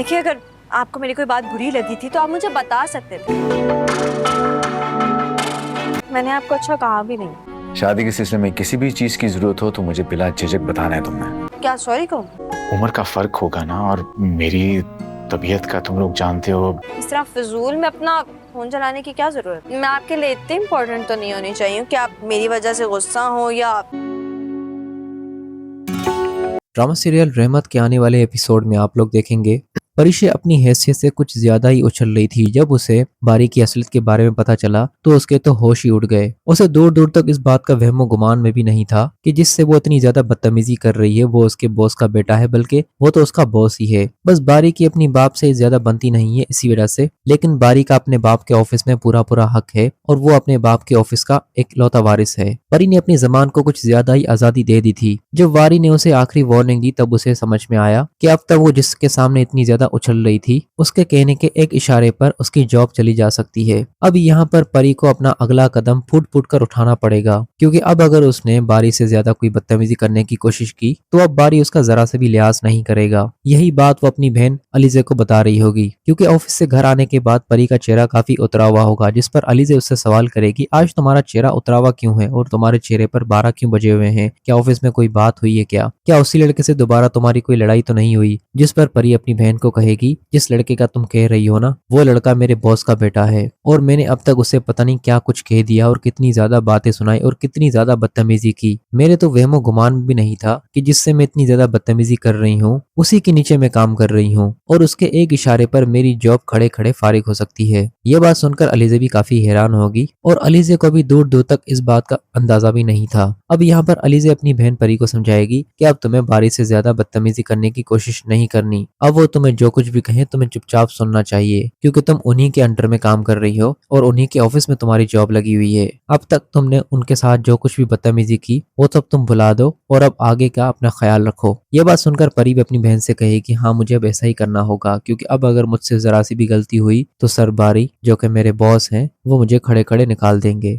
देखिए, अगर आपको मेरी कोई बात बुरी लगी थी तो आप मुझे बता सकते थे। मैंने आपको अच्छा कहा भी नहीं। शादी के सिलसिले में किसी भी चीज की जरूरत हो तो मुझे बिला झिझक बताना है तुमने। क्या सॉरी कहूँ? उम्र का फर्क होगा ना, और मेरी तबीयत का तुम लोग जानते हो। इस तरह फिजूल में अपना फोन चलाने की क्या जरूरत? मैं आपके लिए इतनी इम्पोर्टेंट तो नहीं होनी चाहिए कि आप मेरी वजह से गुस्सा हो या। ड्रामा सीरियल रहमत के आने वाले एपिसोड में आप लोग देखेंगे परिशे अपनी हैसियत से कुछ ज्यादा ही उछल रही थी। जब उसे बारी की असलियत के बारे में पता चला तो उसके तो होश ही उड़ गए। उसे दूर दूर तक इस बात का वहमो गुमान में भी नहीं था कि जिससे वो इतनी ज्यादा बदतमीजी कर रही है वो उसके बॉस का बेटा है, बल्कि वो तो उसका बॉस ही है। बस बारी की अपनी बाप से ज्यादा बनती नहीं है इसी वजह से, लेकिन बारी का अपने बाप के ऑफिस में पूरा पूरा हक है और वो अपने बाप के ऑफिस का एक लौता वारिस है। परी ने अपनी जबान को कुछ ज्यादा ही आजादी दे दी थी। जब वारी ने उसे आखिरी वार्निंग दी तब उसे समझ में आया कि अब तक वो जिसके सामने इतनी ज्यादा उछल रही थी उसके कहने के एक इशारे पर उसकी जॉब चली जा सकती है। अब यहाँ पर परी को अपना अगला कदम फुट फुट कर उठाना पड़ेगा, क्योंकि अब अगर उसने बारी से ज्यादा कोई बदतमीजी करने की कोशिश की तो अब बारी उसका जरा से भी लिहाज नहीं करेगा। यही बात वो अपनी बहन अलीजे को बता रही होगी, क्योंकि ऑफिस से घर आने के बाद परी का चेहरा काफी उतरा हुआ होगा, जिस पर अलीजे उससे सवाल करेगी आज तुम्हारा चेहरा उतरा हुआ क्यों है और तुम्हारे चेहरे पर 12 क्यों बजे हुए हैं? क्या ऑफिस में कोई बात हुई है? क्या उसी लड़के से दोबारा तुम्हारी कोई लड़ाई तो नहीं हुई? जिस पर परी अपनी बहन को कहेगी जिस लड़के का तुम कह रही हो ना वो लड़का मेरे बॉस का बेटा है और मैंने अब तक उसे पता नहीं क्या कुछ कह दिया और कितनी ज्यादा बातें सुनाई और कितनी ज्यादा बदतमीजी की। मेरे तो वहमो गुमान भी नहीं था कि जिससे मैं इतनी ज्यादा बदतमीजी कर रही हूँ उसी के नीचे मैं काम कर रही हूँ और उसके एक इशारे पर मेरी जॉब खड़े खड़े फारिग हो सकती है। यह बात सुनकर अलीजे भी काफी हैरान होगी और अलीजे को भी दूर दूर तक इस बात का अंदाजा भी नहीं था। अब यहाँ पर अलीजे अपनी बहन परी को समझाएगी कि अब तुम्हें बारी से ज्यादा बदतमीजी करने की कोशिश नहीं करनी। अब वो तुम्हें जो कुछ भी कहे तुम्हें चुपचाप सुनना चाहिए, क्योंकि तुम उन्हीं के अंडर में काम कर रही हो और उन्हीं के ऑफिस में तुम्हारी जॉब लगी हुई है। अब तक तुमने उनके साथ जो कुछ भी बदतमीजी की वो सब तुम भुला दो और अब आगे का अपना ख्याल रखो। ये बात सुनकर परी भी अपनी बहन से कही कि हाँ मुझे अब ऐसा ही करना होगा, क्योंकि अब अगर मुझसे जरा सी भी गलती हुई तो सर बारी जो कि मेरे बॉस हैं वो मुझे खड़े खड़े निकाल देंगे।